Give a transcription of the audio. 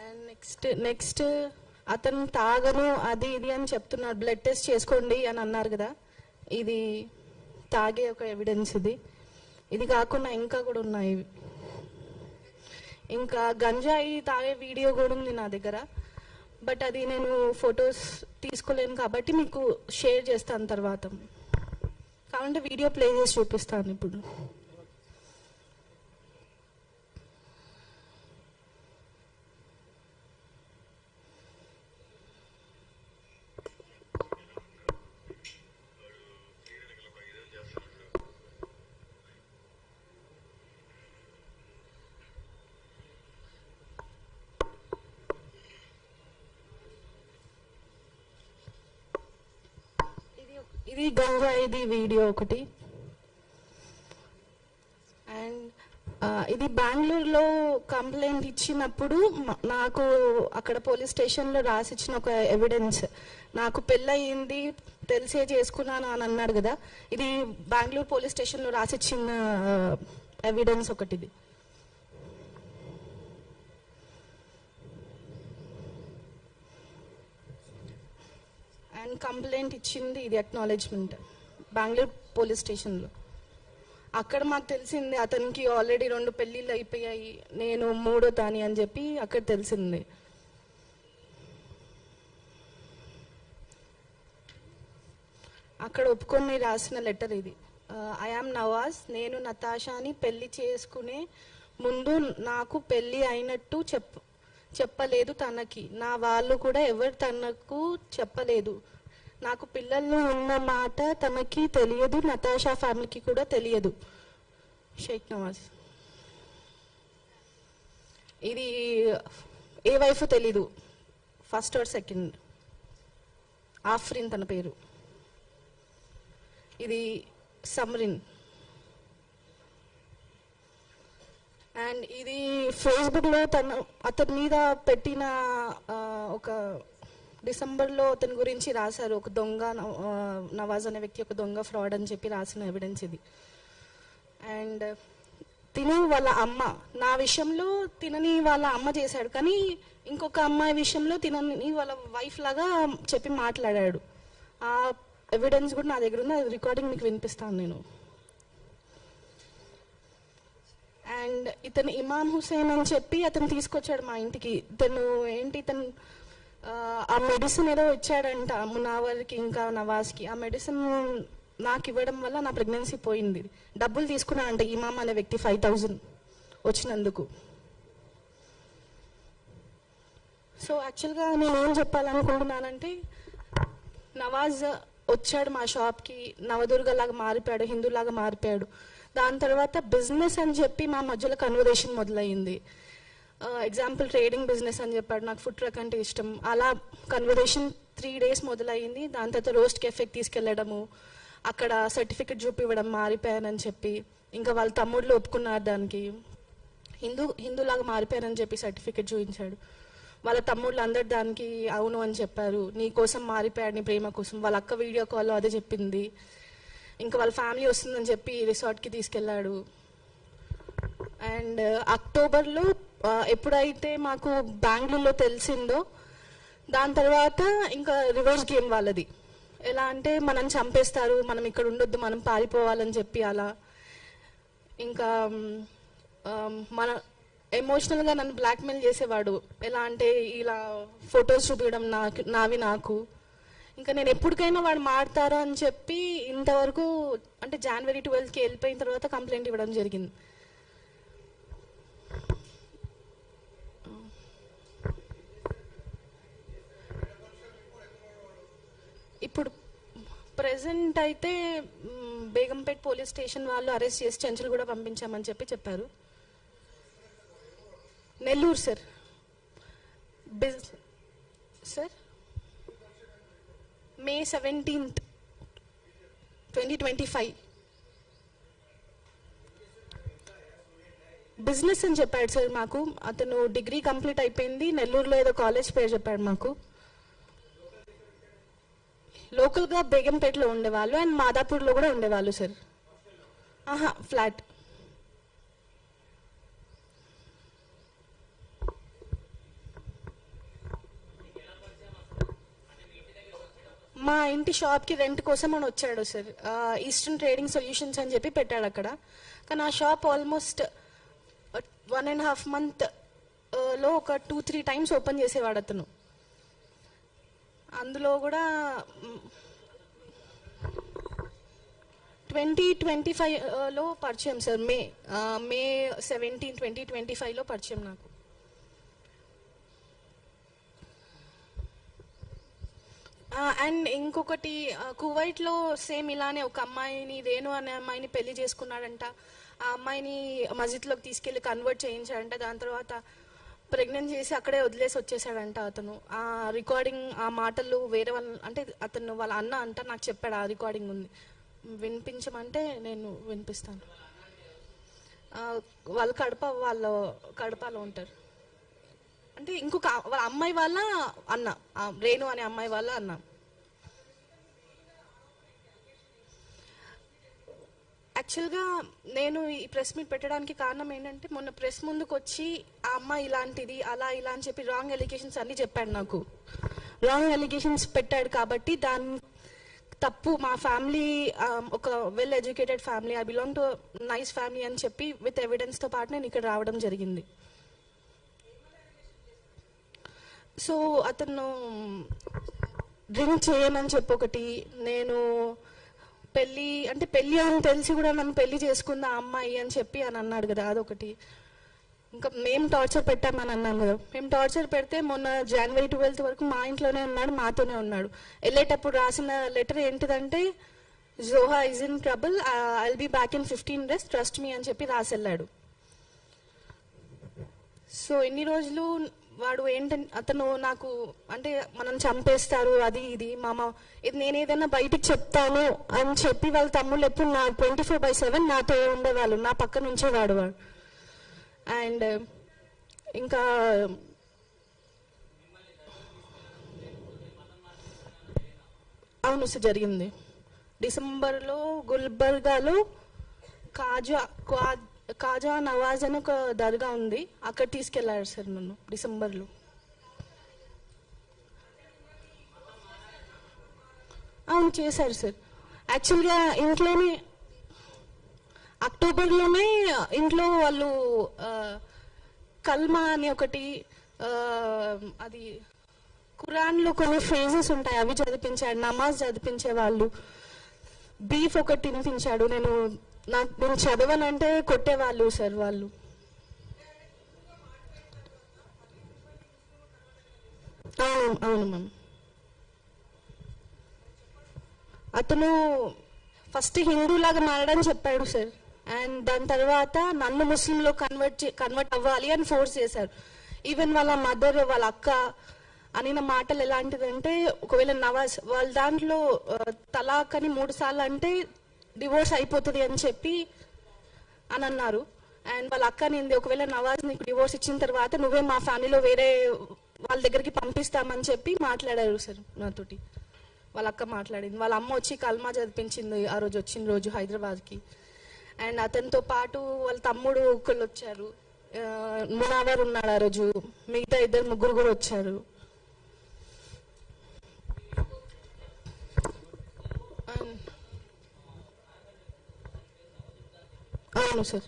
And next అతను తాగను అది ఇది అని చెప్తున్నాడు. బ్లడ్ టెస్ట్ చేసుకోండి అని అన్నారు కదా, ఇది తాగే ఒక ఎవిడెన్స్. ఇది కాకుండా ఇంకా కూడా ఉన్నాయి. ఇంకా గంజాయి తాగే వీడియో కూడా ఉంది నా దగ్గర. బట్ అది నేను ఫొటోస్ తీసుకోలేను కాబట్టి మీకు షేర్ చేస్తాను తర్వాత. కావాలంటే వీడియో ప్లే చేసి చూపిస్తాను ఇప్పుడు. ఇది గంజాయిది వీడియో ఒకటి. అండ్ ఇది బెంగళూరులో కంప్లైంట్ ఇచ్చినప్పుడు నాకు అక్కడ పోలీస్ స్టేషన్లో రాసిచ్చిన ఒక ఎవిడెన్స్. నాకు పెళ్ళయింది తెలిసే చేసుకున్నాను అని అన్నాడు కదా, ఇది బెంగళూరు పోలీస్ స్టేషన్లో రాసిచ్చిన ఎవిడెన్స్ ఒకటిది. అండ్ కంప్లైంట్ ఇచ్చింది ఇది అక్నాలెడ్జ్మెంట్ బెంగళూరు పోలీస్ స్టేషన్లో. అక్కడ మాకు తెలిసింది అతనికి ఆల్రెడీ 2 పెళ్ళిళ్ళు అయిపోయాయి, నేను 3వ దాని అని చెప్పి అక్కడ తెలిసింది. అక్కడ ఒప్పుకొని రాసిన లెటర్ ఇది. ఐ యామ్ నవాజ్, నేను నతాషాని పెళ్లి చేసుకునే ముందు నాకు పెళ్ళి అయినట్టు చెప్పలేదు తనకి. నా వాళ్ళు కూడా ఎవరు తనకు చెప్పలేదు. నాకు పిల్లలు ఉన్న మాట తనకి తెలియదు, నతాషా ఫ్యామిలీకి కూడా తెలియదు. షేక్ నవాజ్. ఇది ఏ వైఫ్ తెలీదు, ఫస్ట్ ఆర్ సెకండ్. ఆఫ్రిన్ తన పేరు. ఇది సమ్రిన్. అండ్ ఇది ఫేస్బుక్లో అతని మీద పెట్టిన ఒక డిసెంబర్లో అతని గురించి రాశారు. ఒక దొంగ నవాజ్ అనే వ్యక్తి ఒక దొంగ ఫ్రాడ్ అని చెప్పి రాసిన ఎవిడెన్స్ ఇది. అండ్ తిను వాళ్ళ అమ్మ, నా విషయంలో తినని వాళ్ళ అమ్మ చేశాడు, కానీ ఇంకొక అమ్మాయి విషయంలో తినని వాళ్ళ వైఫ్ లాగా చెప్పి మాట్లాడాడు. ఆ ఎవిడెన్స్ కూడా నా దగ్గర ఉంది, అది రికార్డింగ్ మీకు వినిపిస్తాను నేను. అండ్ ఇతను ఇమామ్ హుసేన్ అని చెప్పి అతను తీసుకొచ్చాడు మా ఇంటికి. ఇతను ఆ మెడిసిన్ ఏదో ఇచ్చాడంట మునావర్కి ఇంకా నవాజ్కి. ఆ మెడిసిన్ నాకు ఇవ్వడం వల్ల నా ప్రెగ్నెన్సీ పోయింది. డబ్బులు తీసుకున్నాడంట ఇమామ్ అనే వ్యక్తి 5,000 వచ్చినందుకు. సో యాక్చువల్గా నేను ఏం చెప్పాలనుకుంటున్నానంటే, నవాజ్ వచ్చాడు మా షాప్కి, నవదుర్గలాగా మారిపోయాడు, హిందూలాగా మారిపోయాడు. దాని తర్వాత బిజినెస్ అని చెప్పి మా మధ్యలో కన్వర్సేషన్ మొదలయ్యింది. ఎగ్జాంపుల్ ట్రేడింగ్ బిజినెస్ అని చెప్పాడు, నాకు ఫుడ్ ట్రక్ అంటే ఇష్టం. అలా కన్వర్సేషన్ 3 days మొదలయ్యింది. దాని తర్వాత రోస్ట్ కెఫేకి తీసుకెళ్లడము, అక్కడ సర్టిఫికెట్ చూపివ్వడం మారిపోయానని చెప్పి. ఇంకా వాళ్ళ తమ్ముళ్ళు ఒప్పుకున్నారు దానికి. హిందూలాగా మారిపోయానని చెప్పి సర్టిఫికెట్ చూపించాడు. వాళ్ళ తమ్ముళ్ళు అందరు దానికి అవును అని చెప్పారు. నీ కోసం మారిపోయాడు, నీ ప్రేమ కోసం. వాళ్ళ అక్క వీడియో కాల్లో అదే చెప్పింది. ఇంకా వాళ్ళ ఫ్యామిలీ వస్తుందని చెప్పి రిసార్ట్కి తీసుకెళ్ళాడు. అండ్ అక్టోబర్లో ఎప్పుడైతే మాకు బెంగళూరులో తెలిసిందో, దాని తర్వాత ఇంకా రివర్స్ గేమ్ వాళ్ళది. ఎలా అంటే మనం చంపేస్తారు, మనం ఇక్కడ ఉండొద్దు, మనం పారిపోవాలని చెప్పి అలా. ఇంకా మన ఎమోషనల్గా నన్ను బ్లాక్మెయిల్ చేసేవాడు. ఎలా అంటే ఇలా ఫొటోస్ చూపించడం నాకు. ఇంకా నేను ఎప్పటికైనా వాడు మారుతారా అని చెప్పి ఇంతవరకు అంటే January 12th వెళ్ళిపోయిన తర్వాత కంప్లైంట్ ఇవ్వడం జరిగింది. ఇప్పుడు ప్రెసెంట్ అయితే బేగంపేట్ పోలీస్ స్టేషన్ వాళ్ళు అరెస్ట్ చేసి చెంచులు కూడా పంపించామని చెప్పారు. Nellore sir. Sir May 17th, 2025. Business అని చెప్పాడు సార్ మాకు. అతను డిగ్రీ కంప్లీట్ అయిపోయింది, నెల్లూరులో ఏదో కాలేజ్ పేరు చెప్పాడు మాకు. లోకల్గా బేగంపేటలో ఉండేవాళ్ళు అండ్ మాదాపూర్లో కూడా ఉండేవాళ్ళు సార్. ఫ్లాట్. మా ఇంటి షాప్కి రెంట్ కోసం అని వచ్చాడు సార్. ఈస్టర్న్ ట్రేడింగ్ సొల్యూషన్స్ అని చెప్పి పెట్టాడు అక్కడ. కానీ ఆ షాప్ ఆల్మోస్ట్ 1.5 month లో ఒక 2-3 times ఓపెన్ చేసేవాడు అతను. అందులో కూడా 2025లో పరిచయం సార్. మే 17, 2025లో పరిచయం నాకు. అండ్ ఇంకొకటి, కువైట్లో సేమ్ ఇలానే ఒక అమ్మాయిని, రేణు అనే అమ్మాయిని పెళ్లి చేసుకున్నాడంట. ఆ అమ్మాయిని మస్జిద్లోకి తీసుకెళ్లి కన్వర్ట్ చేయించాడంట. దాని తర్వాత ప్రెగ్నెంట్ చేసి అక్కడే వదిలేసి వచ్చేసాడంట అతను. ఆ రికార్డింగ్, ఆ మాటలు వేరే వాళ్ళ, అంటే అతను వాళ్ళ అన్న అంట నాకు చెప్పాడు. ఆ రికార్డింగ్ ఉంది, వినిపించమంటే నేను వినిపిస్తాను. వాళ్ళు కడపలో ఉంటారు. అంటే ఇంకొక వాళ్ళ అమ్మాయి వాళ్ళ అన్న, రేణు అనే అమ్మాయి వాళ్ళ అన్న. యాక్చువల్గా నేను ఈ ప్రెస్ మీట్ పెట్టడానికి కారణం ఏంటంటే, మొన్న ప్రెస్ ముందుకు వచ్చి ఆ అమ్మాయి ఇలాంటిది అలా ఇలా అని చెప్పి రాంగ్ ఎలిగేషన్స్ అన్నీ చెప్పాడు నాకు. రాంగ్ ఎలిగేషన్స్ పెట్టాడు కాబట్టి దాని తప్పు మా ఫ్యామిలీ ఒక well educated family, I belong to nice family అని చెప్పి విత్ ఎవిడెన్స్తో పాటు నేను ఇక్కడ రావడం జరిగింది. సో అతను డ్రింక్ చేయనని చెప్పి ఒకటి, నేను పెళ్ళి అని తెలిసి కూడా నన్ను పెళ్లి చేసుకుంది ఆ అమ్మాయి అని చెప్పి అని అన్నాడు కదా, అదొకటి. ఇంకా మేము టార్చర్ పెట్టామని అన్నాను కదా, మేము టార్చర్ పెడితే మొన్న January 12 వరకు మా ఇంట్లోనే ఉన్నాడు, మాతోనే ఉన్నాడు. వెళ్ళేటప్పుడు రాసిన లెటర్ ఏంటిదంటే, Joha is in trouble, I will be back in 15 days, trust me అని చెప్పి రాసి వెళ్ళాడు. సో ఎన్ని రోజులు వాడు అతను నాకు అంటే మనం చంపేస్తారు అది ఇది మామ, ఇది నేను ఏదైనా బయటికి చెప్తాను అని చెప్పి వాళ్ళ తమ్ముళ్ళు ఎప్పుడు నా 24/7 నాతో ఉండేవాళ్ళు, నా పక్క నుంచే వాడు. అండ్ ఇంకా అవును సార్, జరిగింది. డిసెంబర్లో గుల్బర్గాలో కాజా నవాజ్ అని ఒక దర్గా ఉంది, అక్కడ తీసుకెళ్లారు సార్ నన్ను డిసెంబర్లో. అవును చేశారు సార్. యాక్చువల్గా ఇంట్లోనే అక్టోబర్లోనే ఇంట్లో వాళ్ళు కల్మా అని ఒకటి, అది ఖురాన్లో కొన్ని ఫ్రేజెస్ ఉంటాయి అవి చదివించాడు, నమాజ్ చదివించేవాళ్ళు, బీఫ్ ఒకటి తినిపించాడు. నేను చదవనంటే కొట్టేవాళ్ళు సార్ వాళ్ళు. అవును మ్యామ్. అతను ఫస్ట్ హిందూలాగా మారడని చెప్పాడు సార్, అండ్ దాని తర్వాత నన్ను ముస్లింలో కన్వర్ట్ అవ్వాలి అని ఫోర్స్ చేశారు. ఈవెన్ వాళ్ళ మదర్, వాళ్ళ అక్క అనిన మాటలు ఎలాంటిదంటే, ఒకవేళ నవాజ్ వాళ్ళ దాంట్లో తలాక్ అని 3 సార్లు అంటే డివోర్స్ అయిపోతుంది అని చెప్పి అని అన్నారు. అండ్ వాళ్ళ అక్క నింది, ఒకవేళ నవాజ్ నీకు డివోర్స్ ఇచ్చిన తర్వాత నువ్వే మా ఫ్యామిలీలో వేరే వాళ్ళ దగ్గరికి పంపిస్తామని చెప్పి మాట్లాడారు సార్ నాతోటి. వాళ్ళ అక్క మాట్లాడింది, వాళ్ళ అమ్మ వచ్చి కల్మా చదివించింది ఆ రోజు వచ్చిన రోజు హైదరాబాద్కి. అండ్ అతనితో పాటు వాళ్ళ తమ్ముడు ఒకళ్ళు వచ్చారు, మునావర్ ఉన్నాడు ఆ రోజు, మిగతా 2-3 కూడా వచ్చారు. అవును సార్.